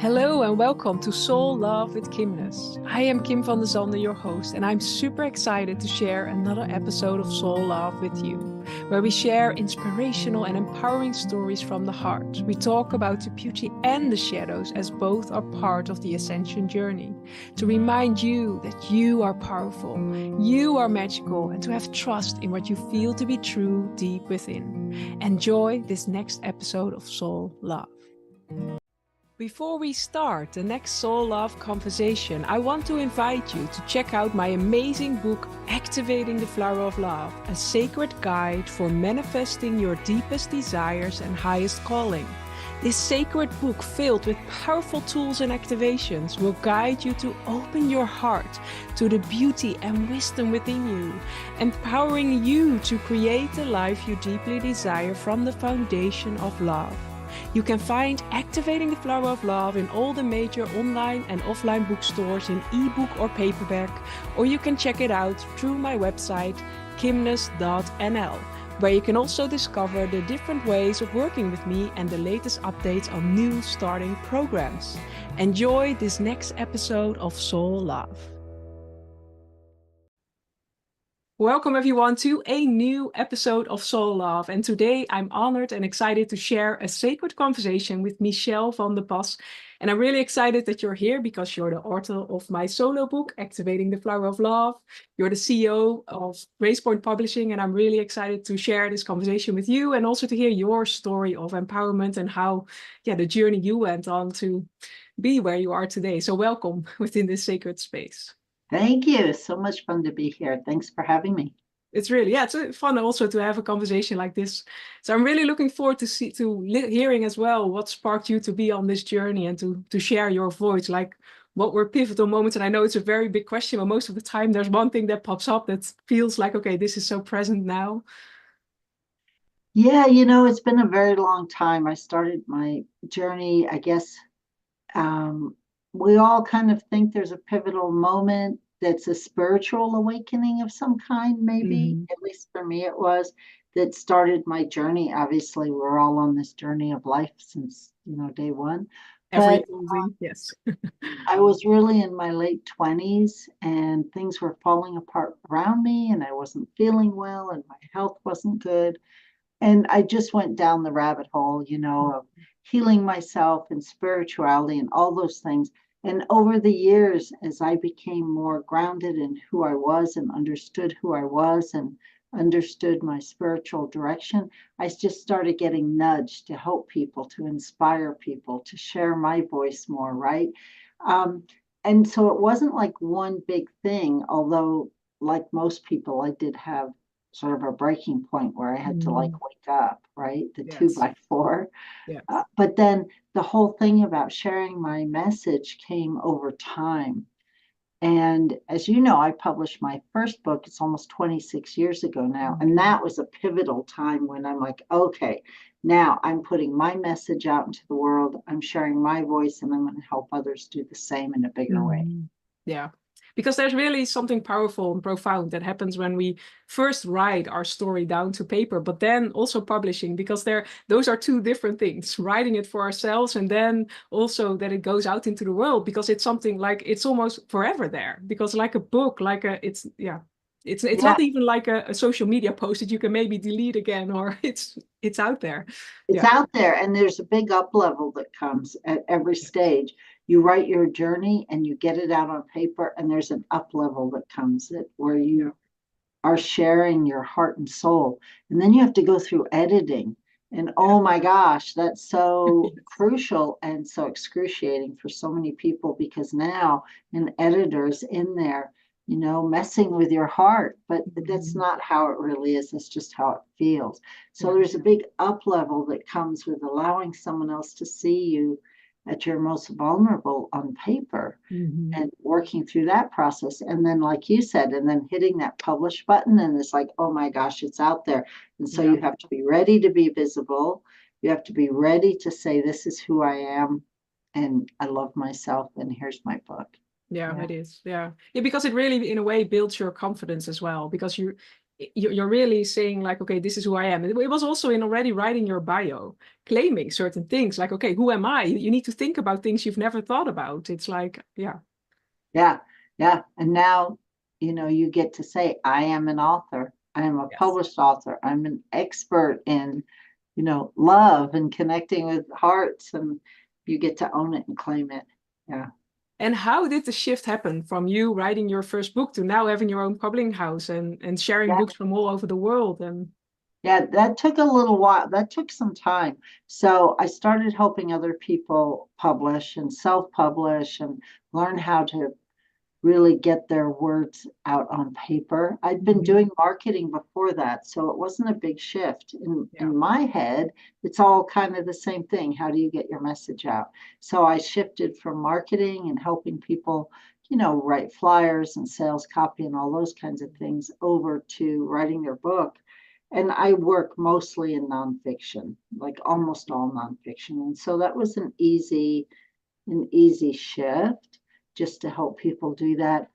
Hello and welcome to Soul Love with Kimness. I am Kim van der Zande, your host, and I'm super excited to share another episode of Soul Love with you, where we share inspirational and empowering stories from the heart. We talk about the beauty and the shadows as both are part of the ascension journey, to remind you that you are powerful, you are magical, and to have trust in what you feel to be true deep within. Enjoy this next episode of Soul Love. Before we start the next Soul Love conversation, I want to invite you to check out my amazing book, Activating the Flower of Love, a sacred guide for manifesting your deepest desires and highest calling. This sacred book, filled with powerful tools and activations, will guide you to open your heart to the beauty and wisdom within you, empowering you to create the life you deeply desire from the foundation of love. You can find Activating the Flower of Love in all the major online and offline bookstores in ebook or paperback, or you can check it out through my website, kimness.nl, where you can also discover the different ways of working with me and the latest updates on new starting programs. Enjoy this next episode of Soul Love. Welcome everyone to a new episode of Soul Love, and today I'm honored and excited to share a sacred conversation with Michelle Vandepas. And I'm really excited that you're here because you're the author of my solo book, Activating the Flower of Love. You're the CEO of Gracepoint Publishing, and I'm really excited to share this conversation with you and also to hear your story of empowerment and how, the journey you went on to be where you are today. So welcome within this sacred space. Thank you. So much fun to be here. Thanks for having me. It's really, it's fun also to have a conversation like this. So I'm really looking forward to hearing as well what sparked you to be on this journey and to share your voice, like what were pivotal moments. And I know it's a very big question, but most of the time there's one thing that pops up that feels like, okay, this is so present now. Yeah, it's been a very long time. I started my journey, I guess. We all kind of think there's a pivotal moment that's a spiritual awakening of some kind, maybe. Mm-hmm. At least for me, it was that started my journey. Obviously, we're all on this journey of life since, day one. But Yes. I was really in my late 20s and things were falling apart around me and I wasn't feeling well and my health wasn't good. And I just went down the rabbit hole, of healing myself and spirituality and all those things. And over the years, as I became more grounded in who I was and understood who I was and understood my spiritual direction, I just started getting nudged to help people, to inspire people, to share my voice more, right? And so it wasn't like one big thing, although like most people, I did have sort of a breaking point where I had to wake up, right? The Yes. 2x4. Yes. But then the whole thing about sharing my message came over time. And as you know, I published my first book. It's almost 26 years ago now. And that was a pivotal time when I'm like, okay, now I'm putting my message out into the world. I'm sharing my voice and I'm going to help others do the same in a bigger way. Yeah. Because there's really something powerful and profound that happens when we first write our story down to paper, but then also publishing, because those are two different things, writing it for ourselves and then also that it goes out into the world, because it's something like it's almost forever there, because like a book, it's not even like a social media post that you can maybe delete again, or it's out there. It's out there, and there's a big up level that comes at every stage. You write your journey and you get it out on paper, and there's an up level that comes where you are sharing your heart and soul. And then you have to go through editing. And oh my gosh, that's so crucial and so excruciating for so many people, because now an editor's in there, messing with your heart, but that's not how it really is. That's just how it feels. So there's a big up level that comes with allowing someone else to see you at your most vulnerable on paper and working through that process. And then, like you said, and then hitting that publish button, and it's like, oh my gosh, it's out there. And so you have to be ready to be visible. You have to be ready to say, this is who I am, and I love myself, and here's my book. It is. Yeah, because it really, in a way, builds your confidence as well, because you're really saying like, okay, this is who I am. It was also in already writing your bio, claiming certain things like, okay, who am I? You need to think about things you've never thought about. It's like, yeah. Yeah, yeah. And now, you get to say, I am an author. I am a Yes. published author. I'm an expert in, love and connecting with hearts, and you get to own it and claim it. Yeah. And how did the shift happen from you writing your first book to now having your own publishing house and sharing Yeah. books from all over the world? And Yeah, that took a little while. That took some time. So I started helping other people publish and self-publish and learn how to really get their words out on paper. I'd been doing marketing before that, so it wasn't a big shift. In my head, it's all kind of the same thing. How do you get your message out? So I shifted from marketing and helping people, write flyers and sales copy and all those kinds of things over to writing their book. And I work mostly in nonfiction, like almost all nonfiction. And so that was an easy shift just to help people do that.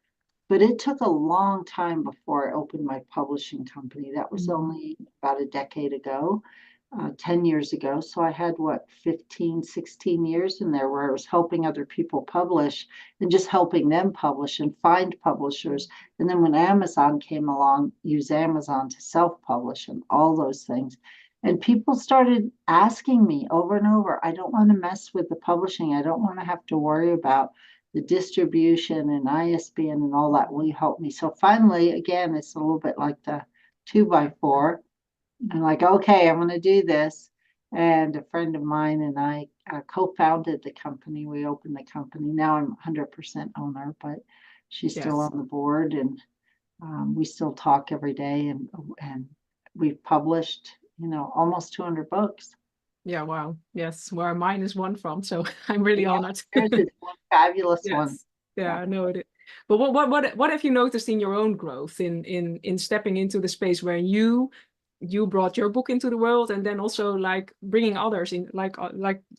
But it took a long time before I opened my publishing company. That was only about a decade ago, 10 years ago. So I had 15, 16 years in there where I was helping other people publish and just helping them publish and find publishers. And then when Amazon came along, use Amazon to self-publish and all those things. And people started asking me over and over, I don't want to mess with the publishing. I don't want to have to worry about the distribution and ISBN and all that. Will you help me? So finally, again, it's a little bit like the 2x4. I'm like, okay, I'm going to do this. And a friend of mine and I co-founded the company. We opened the company. Now I'm 100% owner, but she's still on the board, and we still talk every day. And we've published, almost 200 books. Yeah, wow. Yes, where mine is one from. So I'm really honored. There's one fabulous one. Yes. Yeah, I know it. But what have you noticed in your own growth in stepping into the space where you brought your book into the world, and then also like bringing others in, like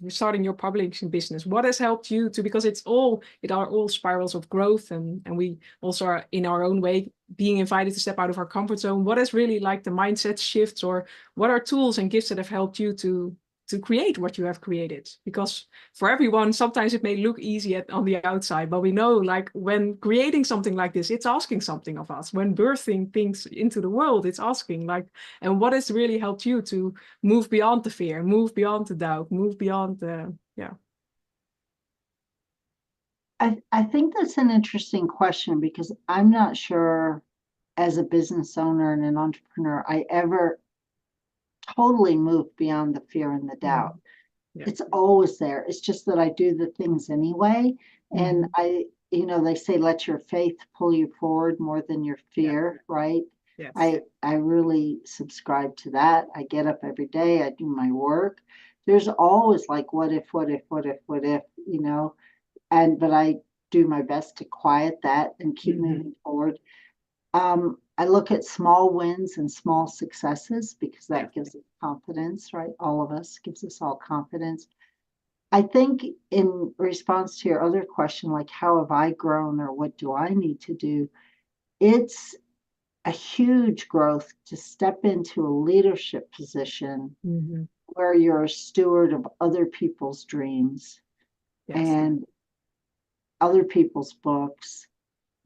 starting your publishing business? What has helped you to, because it are all spirals of growth, and we also are in our own way being invited to step out of our comfort zone. What is really like the mindset shifts, or what are tools and gifts that have helped you to create what you have created? Because for everyone, sometimes it may look easy on the outside, but we know like when creating something like this, it's asking something of us. When birthing things into the world, it's asking like, and what has really helped you to move beyond the fear, move beyond the doubt, move beyond the, yeah. I think that's an interesting question, because I'm not sure as a business owner and an entrepreneur, I ever totally moved beyond the fear and the doubt. Yeah. It's always there. It's just that I do the things anyway. And they say, let your faith pull you forward more than your fear, right? Yes. I really subscribe to that. I get up every day, I do my work. There's always like, what if, but I do my best to quiet that and keep moving forward. I look at small wins and small successes, because that gives us confidence, right? All of us gives us all confidence. I think in response to your other question, like how have I grown or what do I need to do? It's a huge growth to step into a leadership position where you're a steward of other people's dreams and other people's books,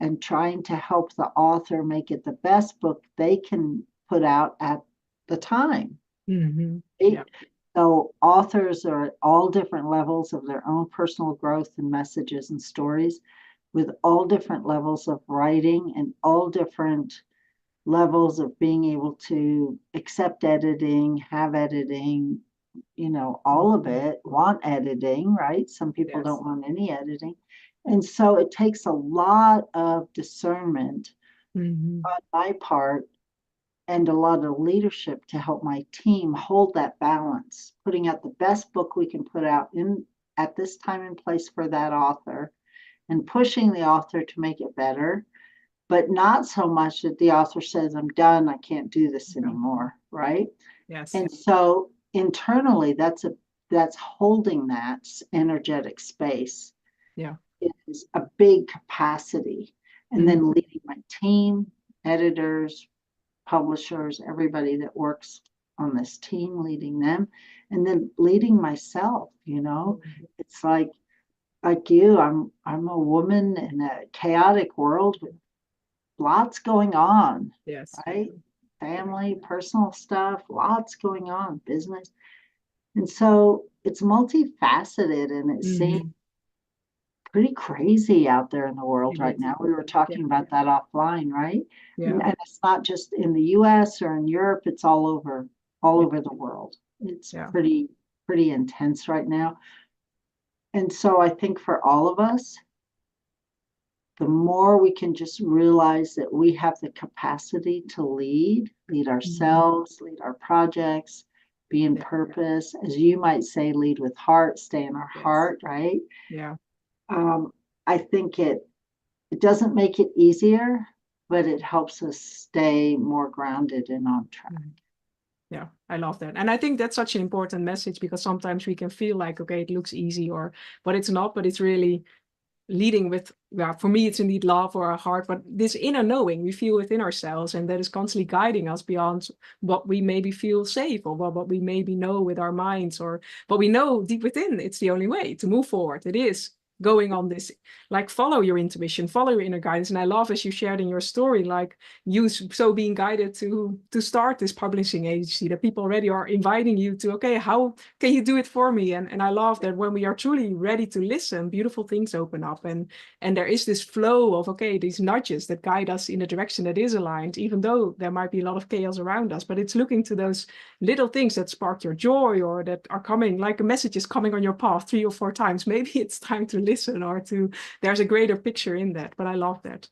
and trying to help the author make it the best book they can put out at the time. So authors are at all different levels of their own personal growth and messages and stories, with all different levels of writing and all different levels of being able to accept editing, have editing, all of it, want editing, right? Some people don't want any editing. And so it takes a lot of discernment on my part and a lot of leadership to help my team hold that balance, putting out the best book we can put out at this time and place for that author, and pushing the author to make it better, but not so much that the author says, I'm done, I can't do this anymore, right? Yes. And so internally, that's holding that energetic space. Yeah. Is a big capacity. And then leading my team, editors, publishers, everybody that works on this team, leading them, and then leading myself, you know. It's like you, I'm a woman in a chaotic world with lots going on, Yes. right? Family, personal stuff, lots going on, business. And so it's multifaceted, and it seems pretty crazy out there in the world right now. We were talking about that offline, right? Yeah. And it's not just in the US or in Europe, it's all over the world. It's pretty intense right now. And so I think for all of us, the more we can just realize that we have the capacity to lead ourselves, lead our projects, be in purpose, as you might say, lead with heart, stay in our heart, right? Yeah. I think it doesn't make it easier, but it helps us stay more grounded and on track. Yeah, I love that. And I think that's such an important message, because sometimes we can feel like, okay, it looks easy, but it's not, but it's really leading with, for me, it's indeed love or our heart, but this inner knowing we feel within ourselves, and that is constantly guiding us beyond what we maybe feel safe, or what we maybe know with our minds, or what we know deep within. It's the only way to move forward. It is going on this, like, follow your intuition, follow your inner guidance. And I love, as you shared in your story, like you so being guided to start this publishing agency, that people already are inviting you to, okay, how can you do it for me? And I love that when we are truly ready to listen, beautiful things open up, and there is this flow of, okay, these nudges that guide us in a direction that is aligned, even though there might be a lot of chaos around us. But it's looking to those little things that spark your joy, or that are coming, like a message is coming on your path 3 or 4 times. Maybe it's time to listen, or there's a greater picture in that. But I love that.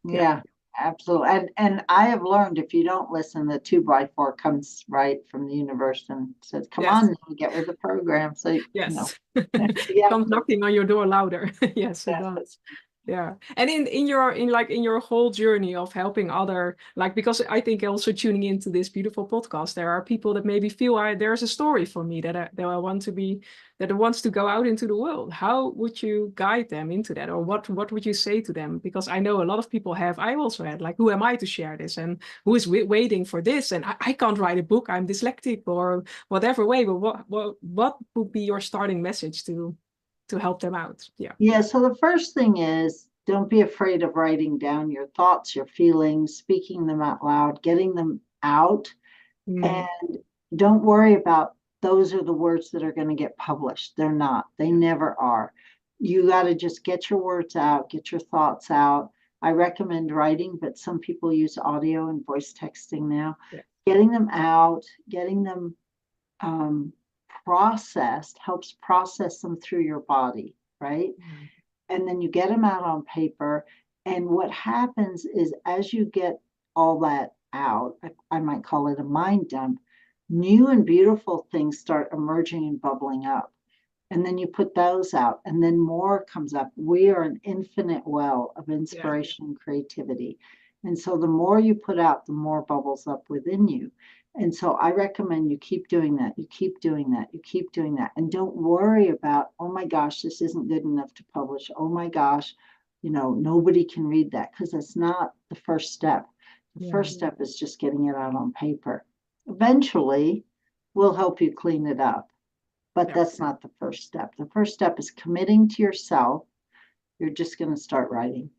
Yeah, absolutely. And I have learned, if you don't listen, the 2x4 comes right from the universe and says, come on, get with the program. So, comes knocking on your door louder. Yes, it does. Yeah. And in your whole journey of helping other, like, because I think also tuning into this beautiful podcast, there are people that maybe feel there's a story for me that I want to be, that wants to go out into the world. How would you guide them into that? Or what would you say to them? Because I know a lot of people I also had, like, who am I to share this? And who is waiting for this? And I can't write a book, I'm dyslexic, or whatever way, but what would be your starting message to help them out? Yeah, so the first thing is, don't be afraid of writing down your thoughts, your feelings, speaking them out loud, getting them out. And don't worry about those are the words that are going to get published. They're not. They never are. You got to just get your words out, get your thoughts out. I recommend writing, but some people use audio and voice texting now. Getting them out, getting them processed, helps process them through your body, right? And then you get them out on paper. And what happens is, as you get all that out, I might call it a mind dump, new and beautiful things start emerging and bubbling up. And then you put those out, and then more comes up. We are an infinite well of inspiration and creativity. And so the more you put out, the more bubbles up within you. And so I recommend you keep doing that. You keep doing that. You keep doing that. And don't worry about, oh my gosh, this isn't good enough to publish. Oh my gosh, nobody can read that, because that's not the first step. The first step is just getting it out on paper. Eventually, we'll help you clean it up. But that's not the first step. The first step is committing to yourself. You're just going to start writing.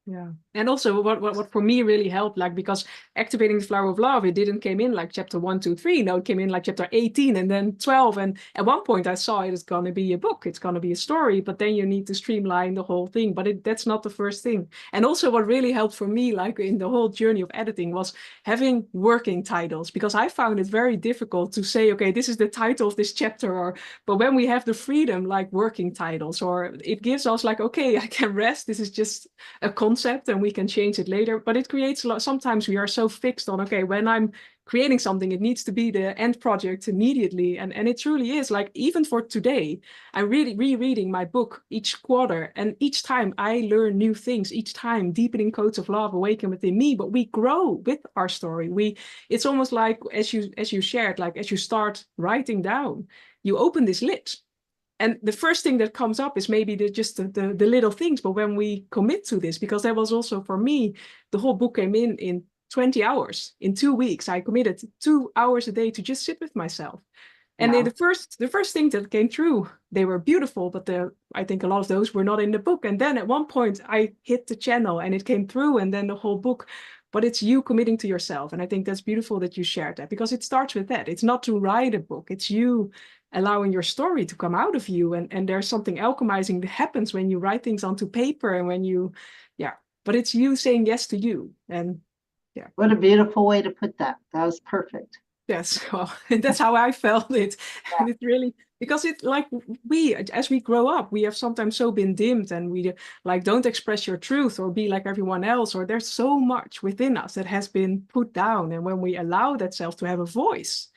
Yeah. And also what for me really helped, like, because activating the flower of love, it didn't came in like chapter 1, 2, 3. No, it came in like chapter 18 and then 12. And at one point I saw it is going to be a book. It's going to be a story, but then you need to streamline the whole thing. But that's not the first thing. And also what really helped for me, like in the whole journey of editing, was having working titles, because I found it very difficult to say, okay, this is the title of this chapter, but when we have the freedom, like working titles, or it gives us like, okay, I can rest. This is just a concept and we can change it later. But it creates a lot. Sometimes we are so fixed on, okay, when I'm creating something, it needs to be the end project immediately. And it truly is, like, even for today, I'm really rereading my book each quarter. And each time I learn new things, each time deepening codes of love awaken within me, but we grow with our story. It's almost like, as you shared, like, as you start writing down, you open this lid. And the first thing that comes up is maybe just the little things. But when we commit to this, because that was also for me, the whole book came in 20 hours in 2 weeks. I committed 2 hours a day to just sit with myself. And Yeah. the first thing that came through, they were beautiful, but I think a lot of those were not in the book. And then at one point I hit the channel and it came through, and then the whole book. But it's you committing to yourself. And I think that's beautiful that you shared that, because it starts with that. It's not to write a book. It's you allowing your story to come out of you. And there's something alchemizing that happens when you write things onto paper, and when you, but it's you saying yes to you. And yeah. What a beautiful way to put that. That was perfect. Yes, well, that's how I felt it. Yeah. And it really, because it, like, as we grow up, we have sometimes so been dimmed, and we like don't express your truth or be like everyone else, or there's so much within us that has been put down. And when we allow that self to have a voice,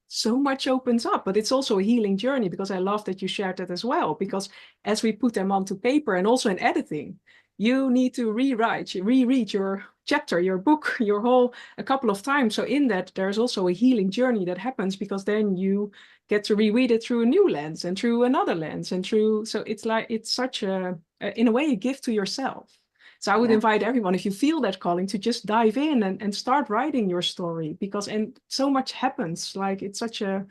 so much opens up. But it's also a healing journey, because I love that you shared that as well, because as we put them onto paper, and also in editing, you need to reread your chapter, your book, your whole, a couple of times. So in that, there's also a healing journey that happens, because then you get to reread it through a new lens and through another lens and through, so it's like, it's such in a way, a gift to yourself. So I would invite everyone, if you feel that calling, to just dive in and start writing your story, because, and so much happens, like it's such a,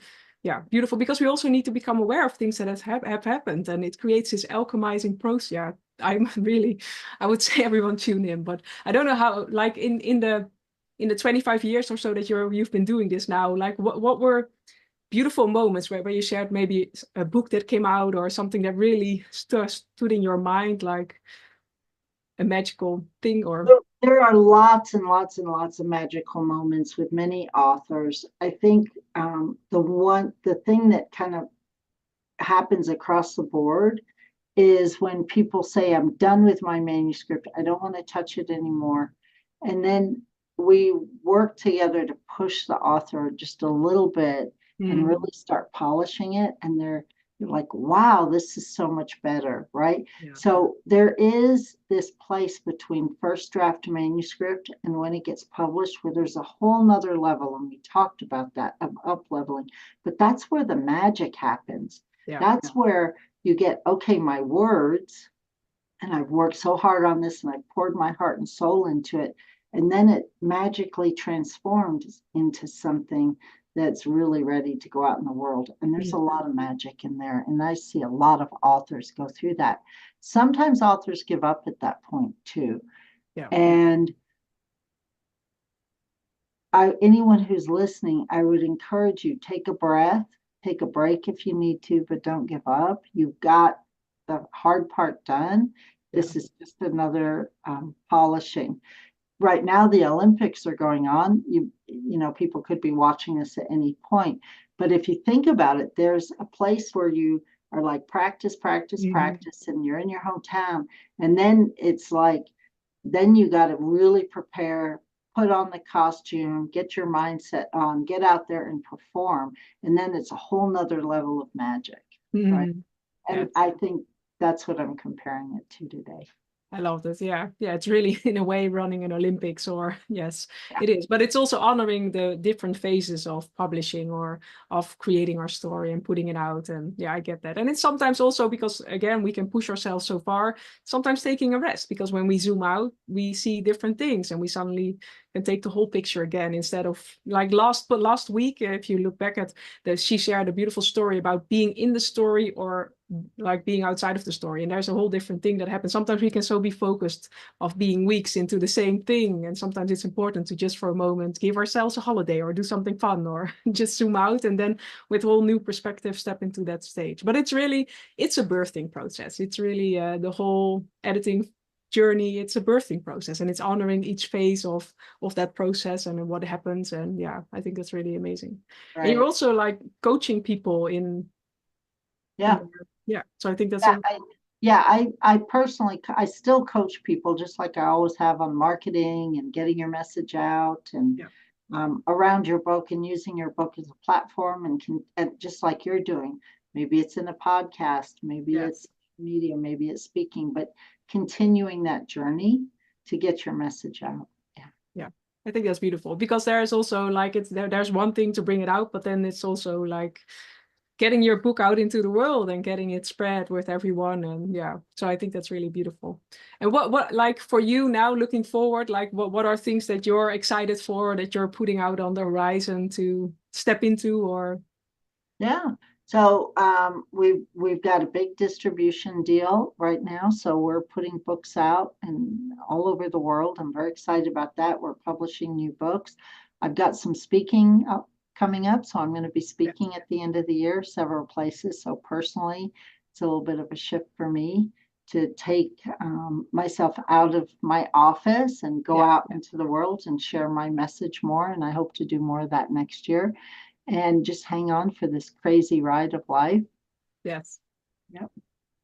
beautiful, because we also need to become aware of things that have happened, and it creates this alchemizing process. Yeah, I'm really, I would say everyone tune in, but I don't know how, like in the 25 years or so that you've been doing this now, like what were beautiful moments where you shared maybe a book that came out, or something that really stood in your mind, like a magical thing? Or there are lots and lots and lots of magical moments with many authors. I think the thing that kind of happens across the board is when people say, I'm done with my manuscript, I don't want to touch it anymore. And then we work together to push the author just a little bit and really start polishing it. And they're like, wow, this is so much better, right? Yeah. So there is this place between first draft manuscript and when it gets published, where there's a whole nother level. And we talked about that, of up leveling, but that's where the magic happens. That's where you get, okay, my words, and I've worked so hard on this, and I've poured my heart and soul into it, and then it magically transforms into something that's really ready to go out in the world. And there's a lot of magic in there, and I see a lot of authors go through that. Sometimes authors give up at that point too. And anyone who's listening, I would encourage you, take a breath, take a break if you need to, but don't give up. You've got the hard part done. This is just another polishing. Right now, the Olympics are going on. You know, people could be watching this at any point. But if you think about it, there's a place where you are like, practice, practice, practice, and you're in your hometown. And then it's like, then you got to really prepare, put on the costume, get your mindset on, get out there and perform. And then it's a whole nother level of magic, right? And I think that's what I'm comparing it to today. I love this. Yeah. It's really, in a way, running an Olympics, or it is. But it's also honoring the different phases of publishing, or of creating our story and putting it out. And I get that. And it's sometimes also because, again, we can push ourselves so far, sometimes taking a rest, because when we zoom out, we see different things, and we suddenly can take the whole picture again, instead of like last week, if you look back at she shared a beautiful story about being in the story, or like being outside of the story. And there's a whole different thing that happens. Sometimes we can so be focused of being weeks into the same thing. And sometimes it's important to just for a moment give ourselves a holiday, or do something fun, or just zoom out, and then with a whole new perspective step into that stage. But it's a birthing process. It's really the whole editing journey. It's a birthing process, and it's honoring each phase of that process and what happens. And I think that's really amazing. Right. And you're also like coaching people in so I think that's I personally, I still coach people, just like I always have, on marketing and getting your message out, and around your book, and using your book as a platform, and just like you're doing. Maybe it's in a podcast, maybe it's media, maybe it's speaking, but continuing that journey to get your message out. I think that's beautiful, because there's also like, there's one thing to bring it out, but then it's also like getting your book out into the world and getting it spread with everyone. And yeah, so I think that's really beautiful. And what like for you now looking forward, like what are things that you're excited for, that you're putting out on the horizon to step into? Or Yeah. So we've got a big distribution deal right now. So we're putting books out and all over the world. I'm very excited about that. We're publishing new books. I've got some speaking coming up. So I'm going to be speaking at the end of the year, several places. So personally, it's a little bit of a shift for me to take myself out of my office and go out into the world and share my message more. And I hope to do more of that next year. And just hang on for this crazy ride of life. Yes. Yep.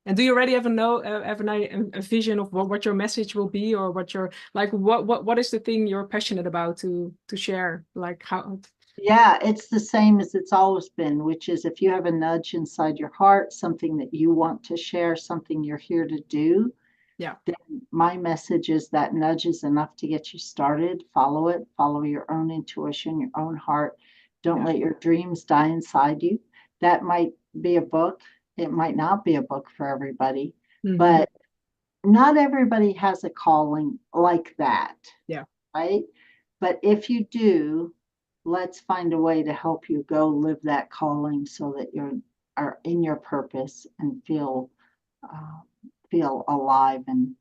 And do you already have a vision of what your message will be, or what your like what is the thing you're passionate about to share? Like how? Yeah, it's the same as it's always been, which is if you have a nudge inside your heart, something that you want to share, something you're here to do, Yeah. then my message is that nudge is enough to get you started. Follow it, follow your own intuition, your own heart. Don't let your dreams die inside you. That might be a book. It might not be a book for everybody, but not everybody has a calling like that. Yeah. Right? But if you do, let's find a way to help you go live that calling so that you are in your purpose and feel alive and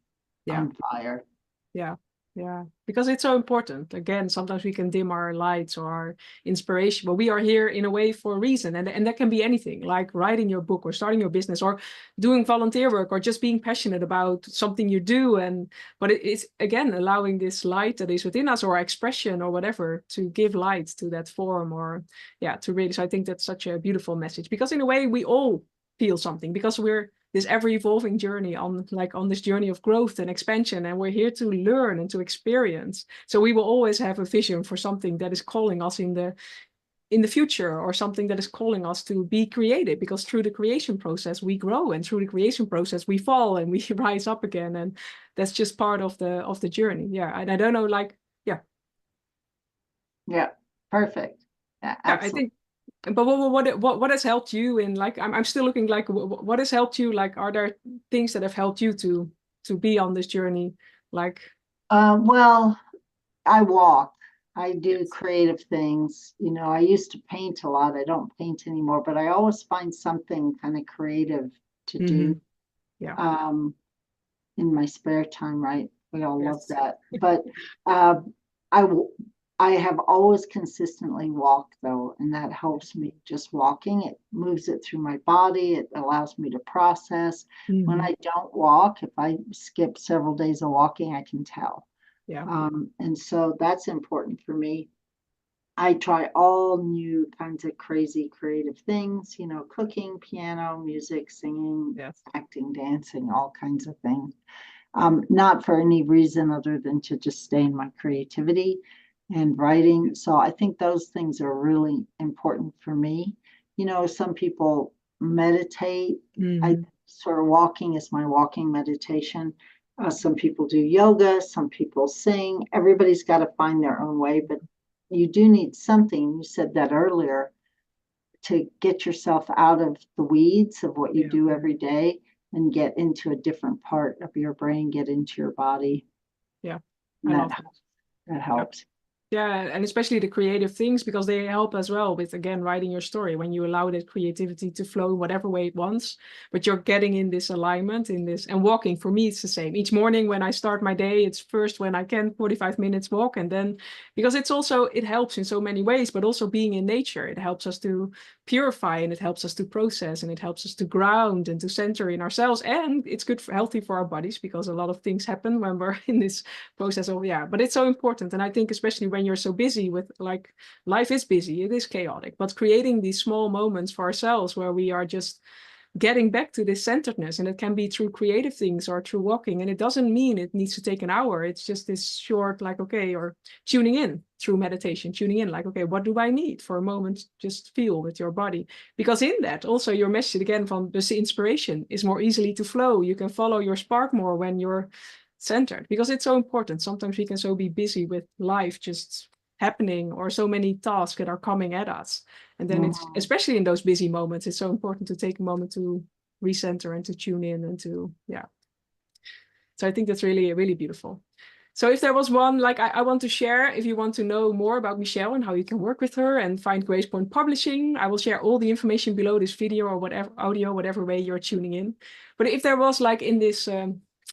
on fire. Yeah. Yeah, because it's so important. Again, sometimes we can dim our lights or our inspiration, but we are here in a way for a reason. And that can be anything, like writing your book or starting your business or doing volunteer work or just being passionate about something you do. But it's, again, allowing this light that is within us or expression or whatever to give light to that form or, yeah, to really. So I think that's such a beautiful message, because in a way we all feel something, because we're this ever evolving journey on this journey of growth and expansion, and we're here to learn and to experience. So we will always have a vision for something that is calling us in the future, or something that is calling us to be creative, because through the creation process we grow, and through the creation process we fall and we rise up again, and that's just part of the journey. Yeah. And I don't know, like, yeah, perfect. Yeah, absolutely. I think. But what has helped you in, like, I'm still looking, like, what has helped you, like, are there things that have helped you to be on this journey, like? Well, I walk. I do creative things. I used to paint a lot. I don't paint anymore, but I always find something kind of creative to do. Yeah. In my spare time, right? We all love Yes. that. But I I have always consistently walked though, and that helps me. Just walking, it moves it through my body. It allows me to process. When I don't walk, if I skip several days of walking, I can tell. Yeah. And so that's important for me. I try all new kinds of crazy creative things, cooking, piano, music, singing, Yes. acting, dancing, all kinds of things. Not for any reason other than to just stay in my creativity and writing. So I think those things are really important for me. Some people meditate. I sort of walking is my walking meditation. Some people do yoga, some people sing. Everybody's got to find their own way, but you do need something. You said that earlier, to get yourself out of the weeds of what you do every day and get into a different part of your brain, get into your body. Yeah. That helps. Yeah, and especially the creative things, because they help as well with, again, writing your story. When you allow that creativity to flow whatever way it wants, but you're getting in this alignment, in this. And walking, for me, it's the same. Each morning when I start my day, it's first when I can 45 minutes walk, and then, because it helps in so many ways, but also being in nature, it helps us to purify, and it helps us to process, and it helps us to ground and to center in ourselves. And it's healthy for our bodies, because a lot of things happen when we're in this process of, but it's so important. And I think especially when you're so busy with, like, life is busy, it is chaotic, but creating these small moments for ourselves where we are just getting back to this centeredness, and it can be through creative things or through walking, and it doesn't mean it needs to take an hour. It's just this short, like, okay, or tuning in through meditation, tuning in, like, okay, what do I need for a moment? Just feel with your body, because in that also your message, again, from the inspiration is more easily to flow. You can follow your spark more when you're centered, because it's so important. Sometimes we can so be busy with life, just happening or so many tasks that are coming at us. And then it's, especially in those busy moments, it's so important to take a moment to recenter and to tune in and to, yeah. So I think that's really, really beautiful. So if there was one, like I want to share, if you want to know more about Michelle and how you can work with her and find Gracepoint Publishing, I will share all the information below this video or whatever audio, whatever way you're tuning in. But if there was like in this,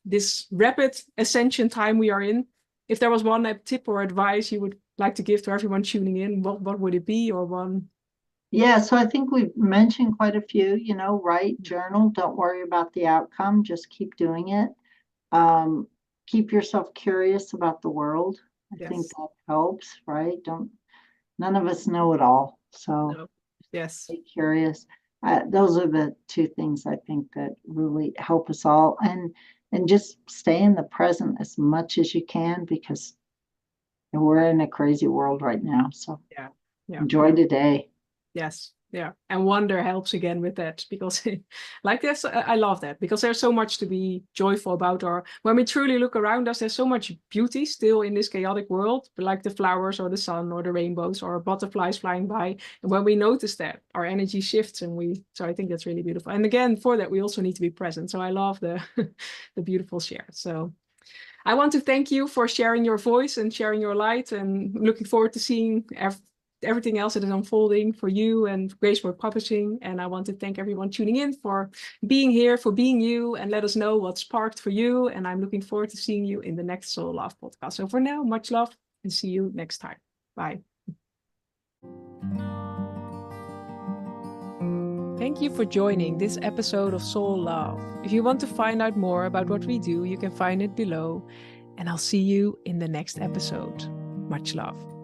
this rapid ascension time we are in, if there was one tip or advice you would like to give to everyone tuning in, what would it be, or one? Yeah, so I think we've mentioned quite a few, you know, write, journal, don't worry about the outcome, just keep doing it. Keep yourself curious about the world. I think that helps, right? None of us know it all. So yes, be curious. Those are the two things I think that really help us all. And just stay in the present as much as you can, because we're in a crazy world right now. So enjoy today. Yes. Yeah. And wonder helps again with that, because like this, I love that, because there's so much to be joyful about. Or when we truly look around us, there's so much beauty still in this chaotic world, like the flowers or the sun or the rainbows or butterflies flying by. And when we notice that, our energy shifts, and so I think that's really beautiful. And again, for that, we also need to be present. So I love the, the beautiful share. So I want to thank you for sharing your voice and sharing your light, and looking forward to seeing everything else that is unfolding for you and Gracepoint Publishing. And I want to thank everyone tuning in for being here, for being you, and let us know what sparked for you. And I'm looking forward to seeing you in the next Soul Love podcast. So for now, much love, and see you next time. Bye. Thank you for joining this episode of Soul Love. If you want to find out more about what we do, you can find it below. And I'll see you in the next episode. Much love.